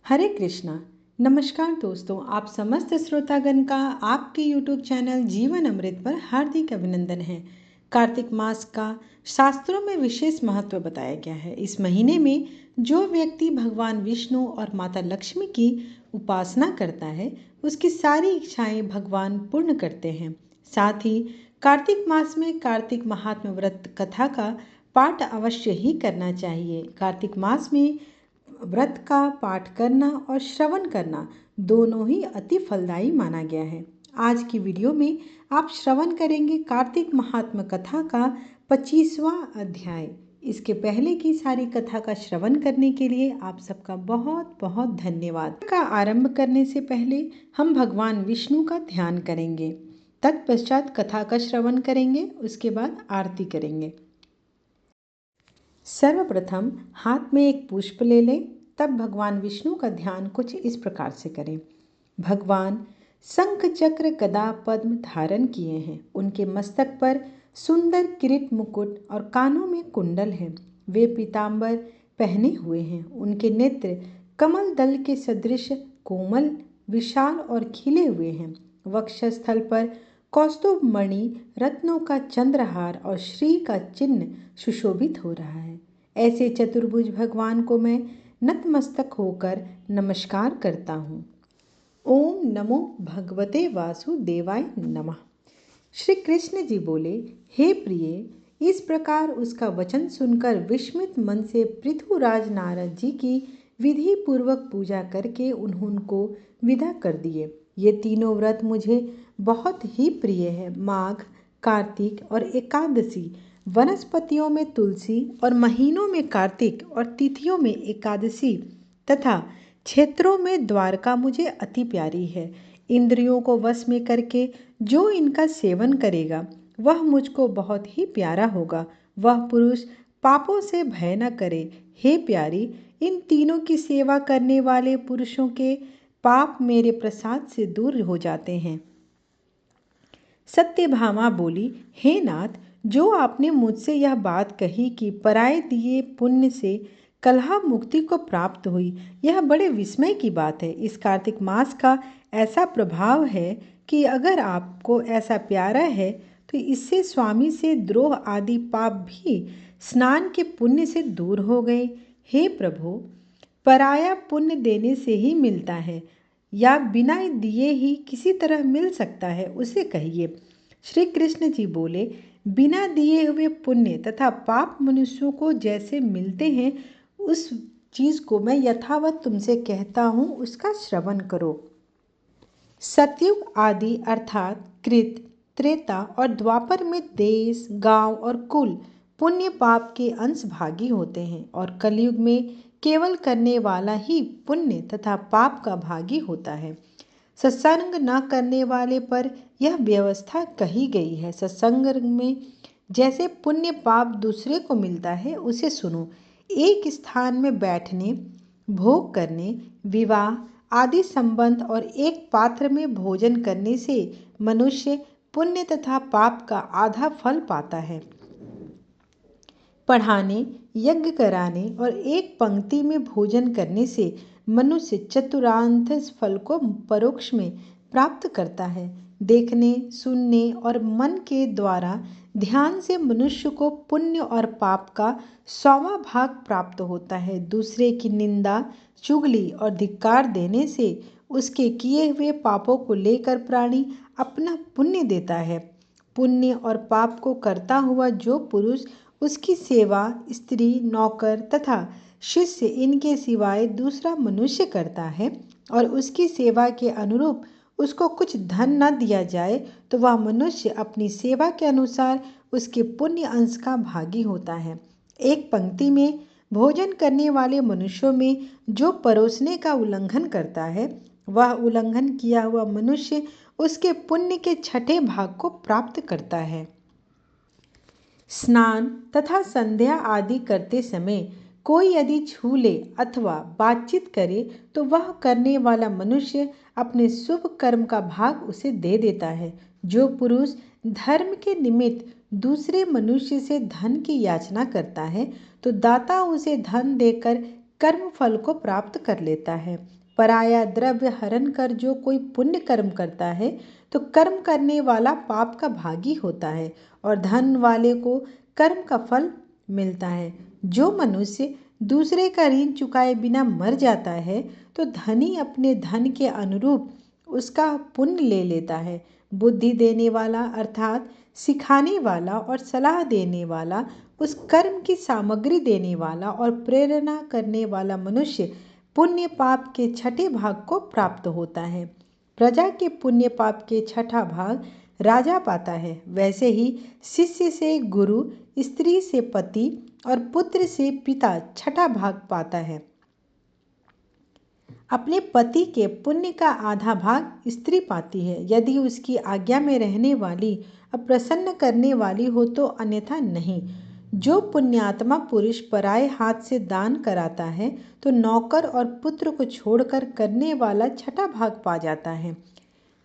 हरे कृष्णा। नमस्कार दोस्तों, आप समस्त श्रोतागण का आपके YouTube चैनल जीवन अमृत पर हार्दिक अभिनंदन है। कार्तिक मास का शास्त्रों में विशेष महत्व बताया गया है। इस महीने में जो व्यक्ति भगवान विष्णु और माता लक्ष्मी की उपासना करता है उसकी सारी इच्छाएं भगवान पूर्ण करते हैं। साथ ही कार्तिक मास में कार्तिक महात्म्य व्रत कथा का पाठ अवश्य ही करना चाहिए। कार्तिक मास में व्रत का पाठ करना और श्रवण करना दोनों ही अति फलदायी माना गया है। आज की वीडियो में आप श्रवण करेंगे कार्तिक महात्म्य कथा का 25वां अध्याय। इसके पहले की सारी कथा का श्रवण करने के लिए आप सबका बहुत बहुत धन्यवाद। का आरंभ करने से पहले हम भगवान विष्णु का ध्यान करेंगे, तत्पश्चात कथा का श्रवण करेंगे, उसके बाद आरती करेंगे। सर्वप्रथम हाथ में एक पुष्प ले लें, तब भगवान विष्णु का ध्यान कुछ इस प्रकार से करें। भगवान शंख चक्र गदा पद्म धारण किए हैं। उनके मस्तक पर सुंदर किरीट मुकुट और कानों में कुंडल है। वे पीतांबर पहने हुए हैं। उनके नेत्र कमल दल के सदृश कोमल, विशाल और खिले हुए हैं। वक्षस्थल पर कौस्तुभ मणि, रत्नों का चंद्रहार और श्री का चिन्ह सुशोभित हो रहा है। ऐसे चतुर्भुज भगवान को मैं नतमस्तक होकर नमस्कार करता हूँ। ओम नमो भगवते वासुदेवाय नमः। श्री कृष्ण जी बोले, हे प्रिय, इस प्रकार उसका वचन सुनकर विस्मित मन से पृथुराज नारद जी की विधि पूर्वक पूजा करके उनको विदा कर दिए। ये तीनों व्रत मुझे बहुत ही प्रिय है। माघ, कार्तिक और एकादशी, वनस्पतियों में तुलसी और महीनों में कार्तिक और तिथियों में एकादशी तथा क्षेत्रों में द्वारका मुझे अति प्यारी है। इंद्रियों को वश में करके जो इनका सेवन करेगा वह मुझको बहुत ही प्यारा होगा। वह पुरुष पापों से भय न करे। हे प्यारी, इन तीनों की सेवा करने वाले पुरुषों के पाप मेरे प्रसाद से दूर हो जाते हैं। सत्यभामा बोली, हे नाथ, जो आपने मुझसे यह बात कही कि पराये दिए पुण्य से कलह मुक्ति को प्राप्त हुई, यह बड़े विस्मय की बात है। इस कार्तिक मास का ऐसा प्रभाव है कि अगर आपको ऐसा प्यारा है तो इससे स्वामी से द्रोह आदि पाप भी स्नान के पुण्य से दूर हो गए। हे प्रभु, पराया पुण्य देने से ही मिलता है या बिना दिए ही किसी तरह मिल सकता है, उसे कहिए। श्री कृष्ण जी बोले, बिना दिए हुए पुण्य तथा पाप मनुष्यों को जैसे मिलते हैं, उस चीज को मैं यथावत तुमसे कहता हूँ, उसका श्रवण करो। सतयुग आदि अर्थात कृत, त्रेता और द्वापर में देश, गांव और कुल पुण्य पाप के अंश भागी होते हैं और कलयुग में केवल करने वाला ही पुण्य तथा पाप का भागी होता है। सत्संग न करने वाले पर यह व्यवस्था कही गई है। सत्संग में जैसे पुण्य पाप दूसरे को मिलता है, उसे सुनो। एक स्थान में बैठने, भोग करने, विवाह आदि संबंध और एक पात्र में भोजन करने से मनुष्य पुण्य तथा पाप का आधा फल पाता है। पढ़ाने, यज्ञ कराने और एक पंक्ति में भोजन करने से मनुष्य चतुर्थांश फल को परोक्ष में प्राप्त करता है। देखने, सुनने और मन के द्वारा ध्यान से मनुष्य को पुण्य और पाप का 100वां भाग प्राप्त होता है। दूसरे की निंदा, चुगली और धिक्कार देने से उसके किए हुए पापों को लेकर प्राणी अपना पुण्य देता है। पुण्य और पाप को करता हुआ जो पुरुष उसकी सेवा स्त्री, नौकर तथा शिष्य इनके सिवाय दूसरा मनुष्य करता है और उसकी सेवा के अनुरूप उसको कुछ धन न दिया जाए, तो वह मनुष्य अपनी सेवा के अनुसार उसके पुण्य अंश का भागी होता है। एक पंक्ति में भोजन करने वाले मनुष्यों में जो परोसने का उल्लंघन करता है, वह उल्लंघन किया हुआ मनुष्य उसके पुण्य के 6ठे भाग को प्राप्त करता है। स्नान तथा संध्या आदि करते समय कोई यदि छू ले अथवा बातचीत करे तो वह करने वाला मनुष्य अपने शुभ कर्म का भाग उसे दे देता है। जो पुरुष धर्म के निमित्त दूसरे मनुष्य से धन की याचना करता है तो दाता उसे धन देकर कर्म फल को प्राप्त कर लेता है। पराया द्रव्य हरण कर जो कोई पुण्य कर्म करता है तो कर्म करने वाला पाप का भागी होता है और धन वाले को कर्म का फल मिलता है। जो मनुष्य दूसरे का ऋण चुकाए बिना मर जाता है तो धनी अपने धन के अनुरूप उसका पुण्य ले लेता है। बुद्धि देने वाला अर्थात सिखाने वाला और सलाह देने वाला, उस कर्म की सामग्री देने वाला और प्रेरणा करने वाला मनुष्य पुण्य पाप के छठे भाग को प्राप्त होता है। प्रजा के पुण्य पाप के छठा भाग राजा पाता है। वैसे ही शिष्य से गुरु, स्त्री से पति और पुत्र से पिता छठा भाग पाता है। अपने पति के पुण्य का आधा भाग स्त्री पाती है, यदि उसकी आज्ञा में रहने वाली और प्रसन्न करने वाली हो तो, अन्यथा नहीं। जो पुण्यात्मा पुरुष पराये हाथ से दान कराता है तो नौकर और पुत्र को छोड़कर करने वाला छठा भाग पा जाता है।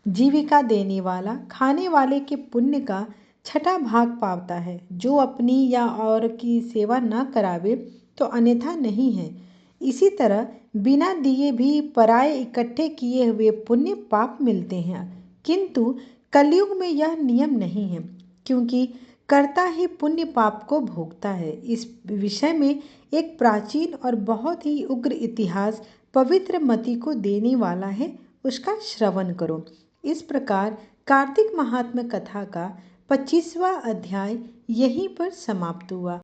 जीविका देने वाला खाने वाले के पुण्य का छठा भाग पाता है। जो अपनी या और की सेवा न करावे तो अन्यथा नहीं है। इसी तरह बिना दिए भी पराये इकट्ठे किए हुए पुण्य पाप मिलते हैं, किंतु कलयुग में यह नियम नहीं है, क्योंकि कर्ता ही पुण्य पाप को भोगता है। इस विषय में एक प्राचीन और बहुत ही उग्र इतिहास पवित्र मति को देने वाला है, उसका श्रवण करो। इस प्रकार कार्तिक महात्म्य कथा का 25वां अध्याय यहीं पर समाप्त हुआ।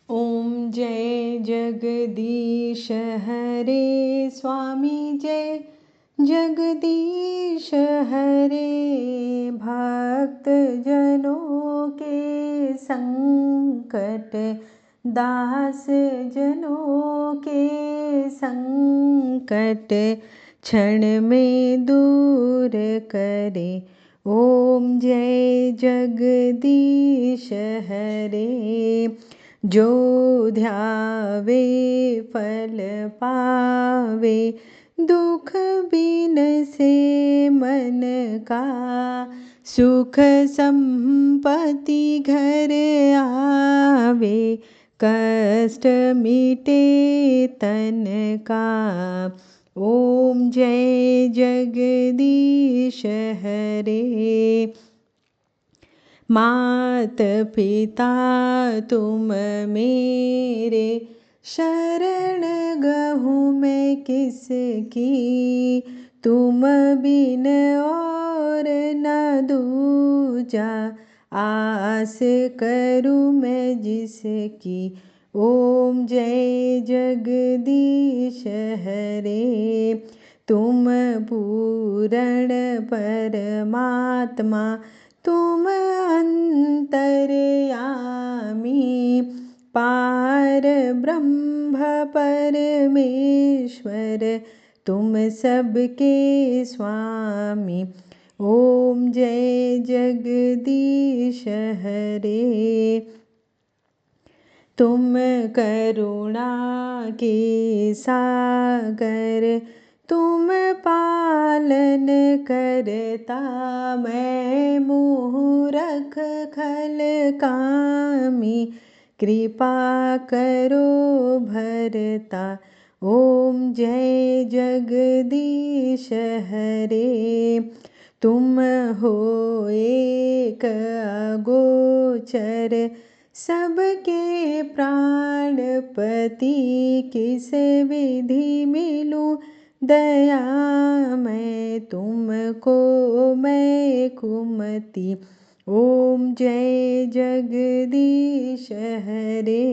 ओम जय जगदीश हरे स्वामी, जय जगदीश हरे। भक्त जनों के संकट, दास जनों के संकट क्षण में दूर करे। ओम जय जगदीश हरे। जो ध्यावे फल पावे, दुख बिन से मन का। सुख संपत्ति घर आवे, कष्ट मिटे तन का। ओम जय जगदीश हरे। मात पिता तुम मेरे, शरण गहूँ मैं किसकी। तुम बिन और न दूजा, आस करूँ मैं जिसकी। ओम जय जगदीश हरे। तुम पूर्ण परमात्मा, तुम अंतर्यामी। पार ब्रह्म परमेश्वर, तुम सबके स्वामी। ओम जय जगदीश हरे। तुम करुणा के सागर, तुम पालन करता। मैं मूरख खल कामी, कृपा करो भरता। ओम जय जगदीश हरे। तुम हो एक अगोचर, सबके प्राणपति। किस विधि मिलूं दया मैं तुमको, मैं कुमति। ओम जय जगदीश हरे।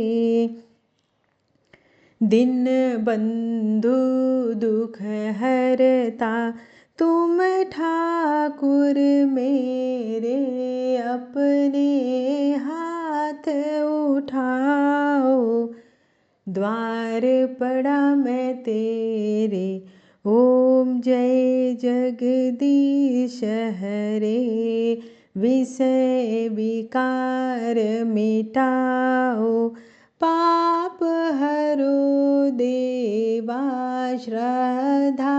दिन बंधु दुख हरता, तुम ठाकुर मेरे। अपने हाथ उठाओ, द्वार पड़ा मैं तेरे। ओम जय जगदीश हरे। विषय विकार मिटाओ, पाप हरो देवा। श्रद्धा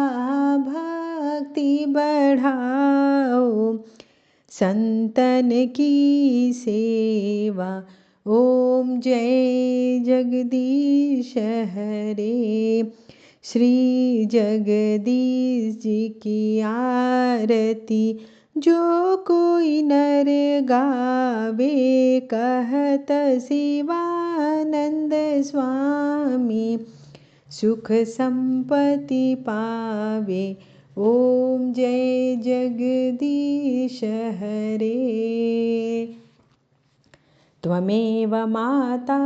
भक्ति बढ़ाओ, संतन की सेवा। ॐ जय जगदीश हरे। श्री जगदीश जी की आरती जो कोई नर गावे, कहत शिवानंद स्वामी सुख संपत्ति पावे। ॐ जय जगदीश हरे। त्वमेव माता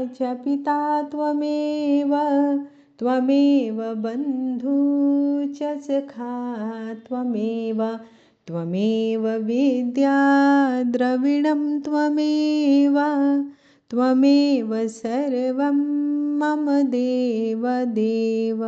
च पिता त्वमेव, त्वमेव बन्धु च सखा त्वमेव, त्वमेव विद्या द्रविणं त्वमेव, त्वमेव सर्वं मम देव देव।